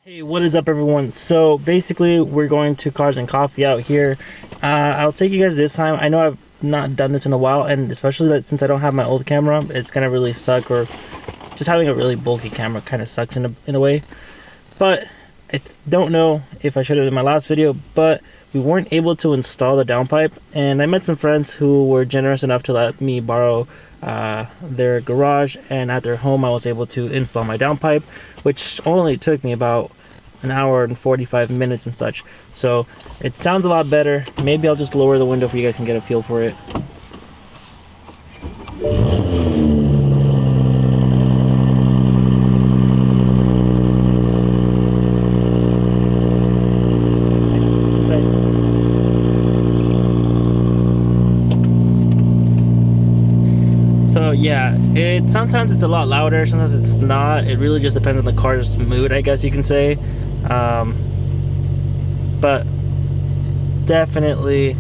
Hey, what is up everyone? So basically we're going to Cars and Coffee out here. I'll take you guys this time. I know I've not done this in a while, and especially that since I don't have my old camera, it's gonna really suck, or just having a really bulky camera kind of sucks in a way. But I don't know if I should have in my last video, but we weren't able to install the downpipe, and I met some friends who were generous enough to let me borrow their garage, and at their home I was able to install my downpipe, which only took me about an hour and 45 minutes and such. So it sounds a lot better. Maybe I'll just lower the window so you guys can get a feel for it. So yeah, sometimes it's a lot louder, sometimes it's not. It really just depends on the car's mood, I guess you can say. But definitely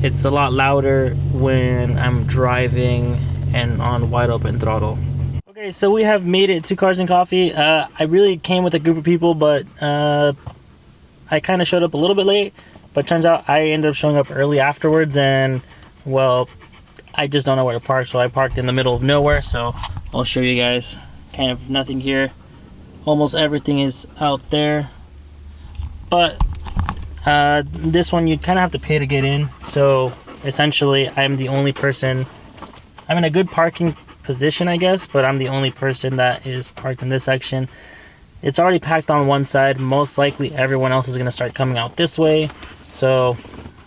it's a lot louder when I'm driving and on wide open throttle. Okay, so we have made it to Cars and Coffee. I really came with a group of people, but I kind of showed up a little bit late, but turns out I ended up showing up early afterwards, and well, I just don't know where to park, so I parked in the middle of nowhere. So I'll show you guys. Kind of nothing here. Almost everything is out there. But this one you kind of have to pay to get in. So essentially I'm the only person. I'm in a good parking position, I guess, but I'm the only person that is parked in this section. It's already packed on one side. Most likely everyone else is going to start coming out this way. So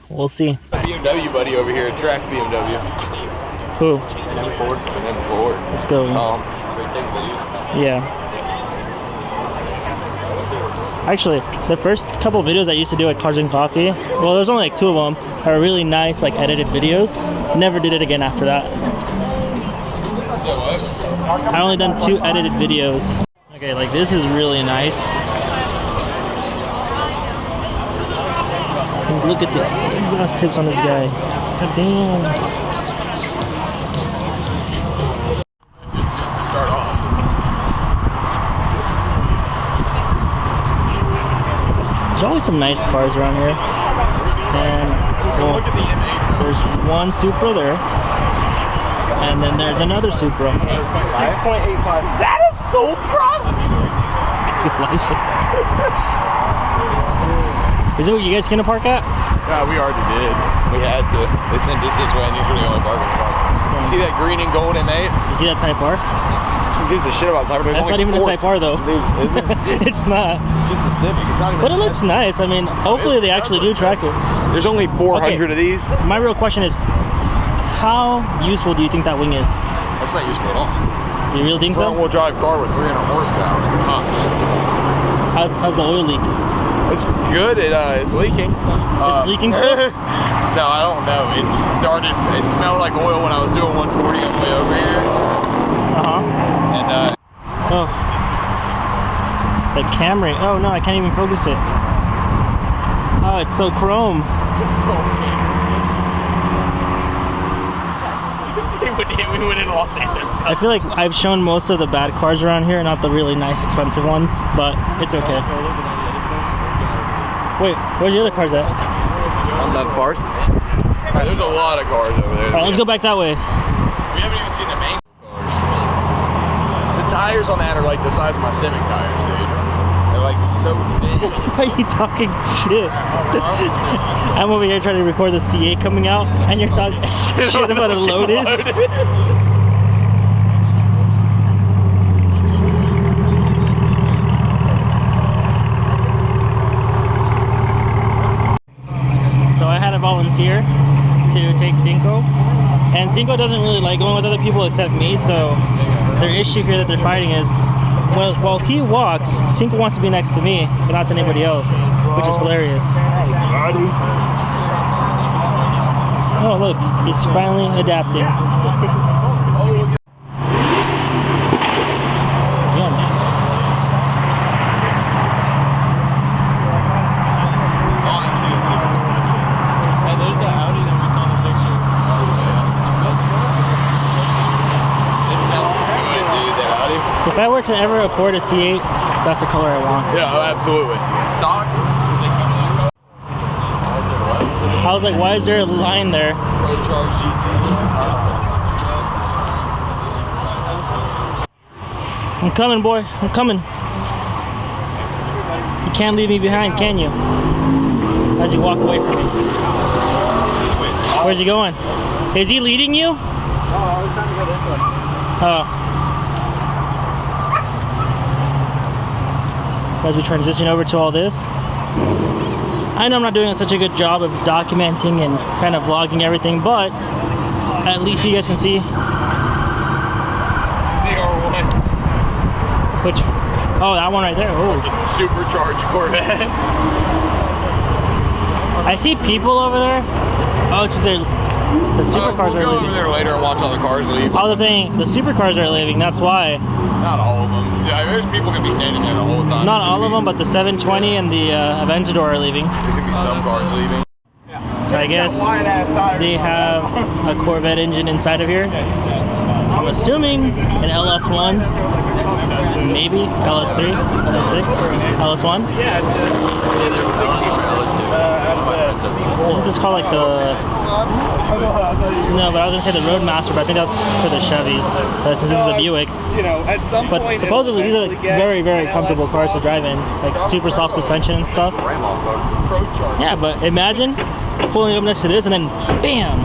we'll see. BMW buddy over here, a track BMW. Who? And then Ford. Let's go. Yeah. Actually, the first couple videos I used to do at Cars and Coffee, well, there's only like 2 of them, are really nice, like edited videos. Never did it again after that. I only done 2 edited videos. Okay, like this is really nice. Look at the exhaust tips on this guy. God damn. Just to start off. There's always some nice cars around here. And well, look at the M8. there's one Supra there. And then there's another Supra. 6.85. Is that a Supra? Is it where you guys gonna park at? Yeah, we already did. We had to. They sent us this way, and these were the only parking spots. See that green and gold M8? You see that Type R? Who gives a shit about Type R? That's not even a Type R though. Dude, is it? It's not. It's just a Civic. It's not even. But it looks nice. I mean, hopefully they actually do track it. There's only 400 of these. My real question is, how useful do you think that wing is? That's not useful at all. You really think so? Front-wheel drive car with 300 horsepower. Tops. How's the oil leak? It's good. It's leaking. It's leaking still? No, I don't know. It smelled like oil when I was doing 140 on the way over here. And oh, the Camry. Oh no, I can't even focus it. Oh, it's so chrome. we went in Los Santos. I feel like I've shown most of the bad cars around here, not the really nice expensive ones, but it's okay. Wait, where's the other cars at? On that part? Right, there's a lot of cars over there. Alright, let's go back that way. We haven't even seen the main cars. The tires on that are like the size of my Civic tires, dude. They're like so thin. Why are you talking shit? I'm over here trying to record the C8 coming out, and you're talking shit about a Lotus. So I had a volunteer to take Cinco, and Cinco doesn't really like going with other people except me, so their issue here that they're fighting is, well, while he walks, Cinco wants to be next to me, but not to anybody else, which is hilarious. Oh look, he's finally adapting. If I were to ever afford a C8, That's the color I want. Yeah, oh, absolutely. Stock? They come in that color? I was like, why is there a line there? Pro Charge GT. I'm coming, boy. I'm coming. You can't leave me behind, can you? As you walk away from me. Where's he going? Is he leading you? Oh, I was trying to go this way. Oh. As we transition over to all this. I know I'm not doing such a good job of documenting and kind of vlogging everything, but at least you guys can see. ZR1. Which, oh, that one right there. Oh. It's supercharged Corvette. I see people over there. Oh, it's just the supercars we'll are go leaving. over there later and watch all the cars leave. I was saying the supercars are leaving. That's why. Not all of them. Yeah, there's people gonna be standing there the whole time. Not all of them, but the 720 and the Aventador are leaving. There's gonna be some cars leaving. So I guess they have a Corvette engine inside of here. I'm assuming an LS1, maybe LS3, LS6, LS1. Yeah, it's Isn't this called like the? No, but I was gonna say the Roadmaster, but I think that's for the Chevys. Since this is a Buick. You know, at some But point, supposedly these are like very, very comfortable cars to drive in, like super soft suspension and stuff. Pro Charge. Yeah, but imagine pulling up next to this and then bam!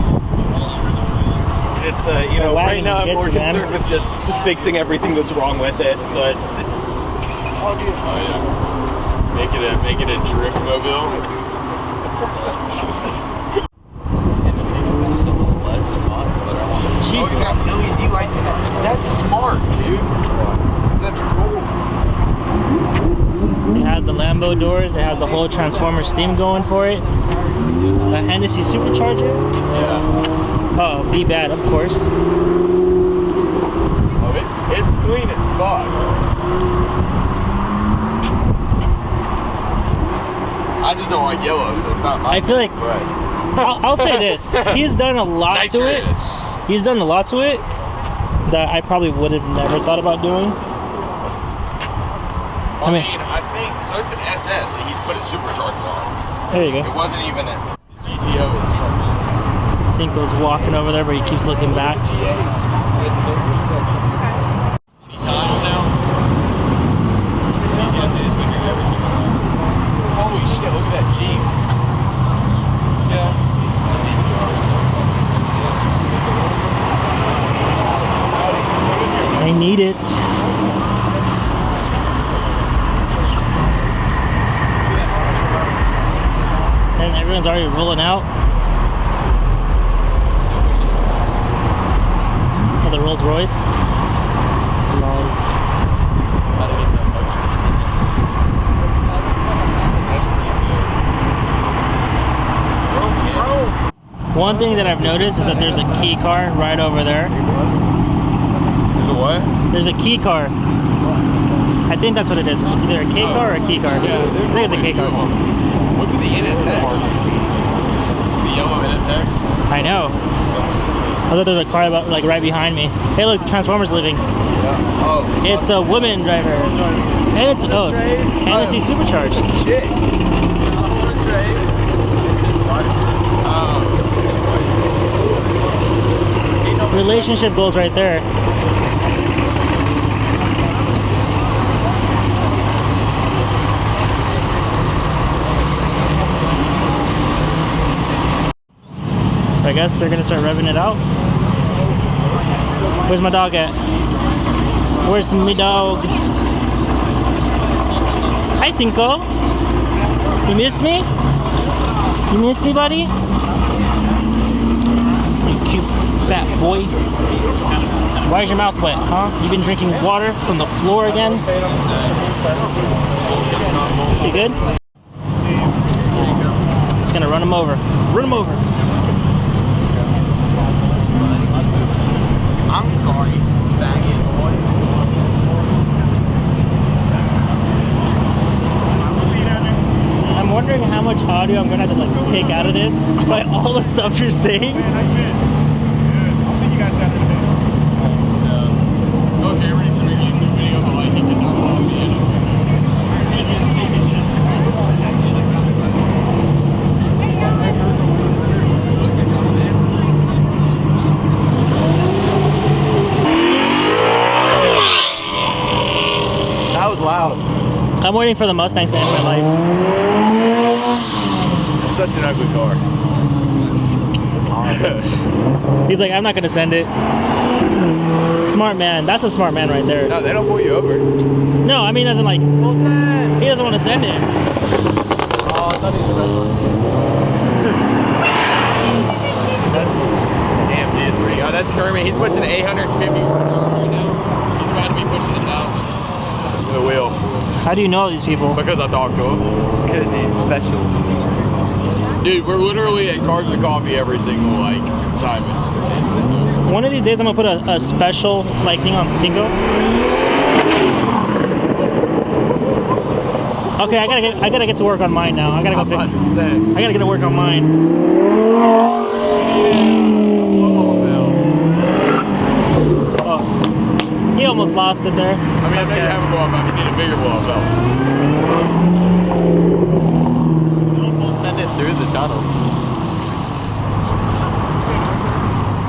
It's you know, wagon right now I'm gets more you, man. concerned with just fixing everything that's wrong with it, but Oh yeah. Make it a drift mobile. Jesus. Oh, you got LED lights in it. That's smart, dude. That's cool. It has the Lambo doors, it has the whole Transformer steam going for it. A Hennessy supercharger. Yeah. Oh, be bad, of course. Oh, it's clean as fuck. I just don't like yellow, so it's not my I feel like but I'll say this: he's done a lot to it. He's done a lot to it that I probably would have never thought about doing. I mean, I think so. It's an SS. He's put a supercharger on. There you go. It wasn't even a GTO. It's Cinco's walking over there, but he keeps looking back. G8s. Many times now. Holy shit! Look at that Jeep. Yeah. The GTR is so I need it. And everyone's already rolling out. Oh, the Rolls Royce. Nice. One thing that I've noticed is that there's a key car right over there. There's a what? There's a key car. I think that's what it is. It's either a K car or a key car. Yeah, I think it's a K car. Look at the NSX. The yellow NSX. I know. I thought there was a car about, like right behind me. Hey, look, the Transformer's leaving. Yeah. Oh. It's a woman driver. And it's Hennessy supercharged. Shit. Relationship goals right there. So I guess they're gonna start revving it out. Where's my dog at? Where's my dog? Hi, Cinco. You miss me? You miss me, buddy? You cute fat boy. Why is your mouth wet, huh? You been drinking water from the floor again? You good? It's gonna run him over. Run him over. I'm sorry, faggot boy. I'm wondering how much audio I'm gonna have to like take out of this by all the stuff you're saying. Okay, ready to make a YouTube video, but like, he cannot call me in. I'm waiting for the Mustangs to end my life. It's such an ugly car. He's like, I'm not gonna send it. Smart man. That's a smart man right there. No, they don't pull you over. No, I mean, as in like, he doesn't want to send it. Oh, I thought he was Damn, dude. Oh, that's Kermit. He's pushing 850 horsepower right now. He's about to be pushing 1,000 with a wheel. How do you know these people? Because I talked to him. because he's special. Dude, we're literally at Cars and Coffee every single like time. It's One of these days I'm gonna put a special like thing on Tingo. Okay, I gotta get to work on mine now. I gotta go fix. I gotta get to work on mine. Oh, he almost lost it there. I mean, I know you have a blow up. I need a bigger blow up though. We'll send it through the tunnel.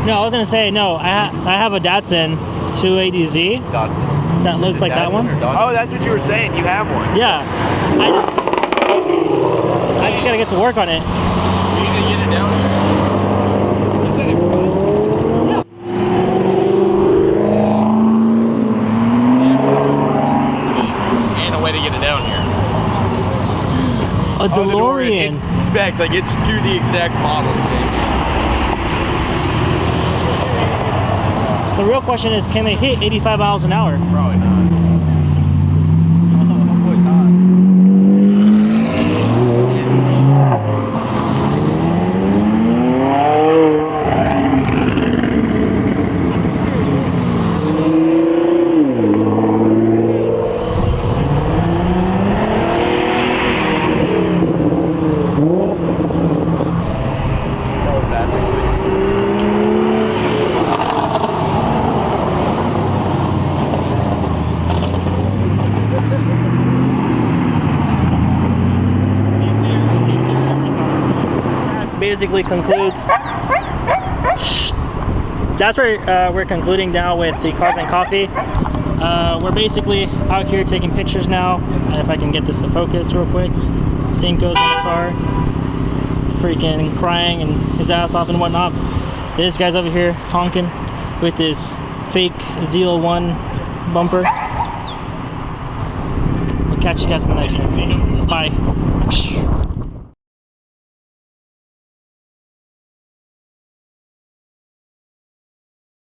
No, I was gonna say no. I have a Datsun 280Z Dodson. that looks like that one. Oh, that's what you were saying. You have one. Yeah, I just gotta get to work on it. You need to get it down here. You said it runs. And a way to get it down here. A DeLorean. It's spec, like it's to the exact model. The real question is, can they hit 85 miles an hour? Probably not. Basically concludes. That's where we're concluding now with the Cars and Coffee. We're basically out here taking pictures now. And if I can get this to focus real quick. Cinco's in the car, freaking crying and his ass off and whatnot. This guy's over here honking with his fake ZL1 bumper. We'll catch you guys in the next one. Bye.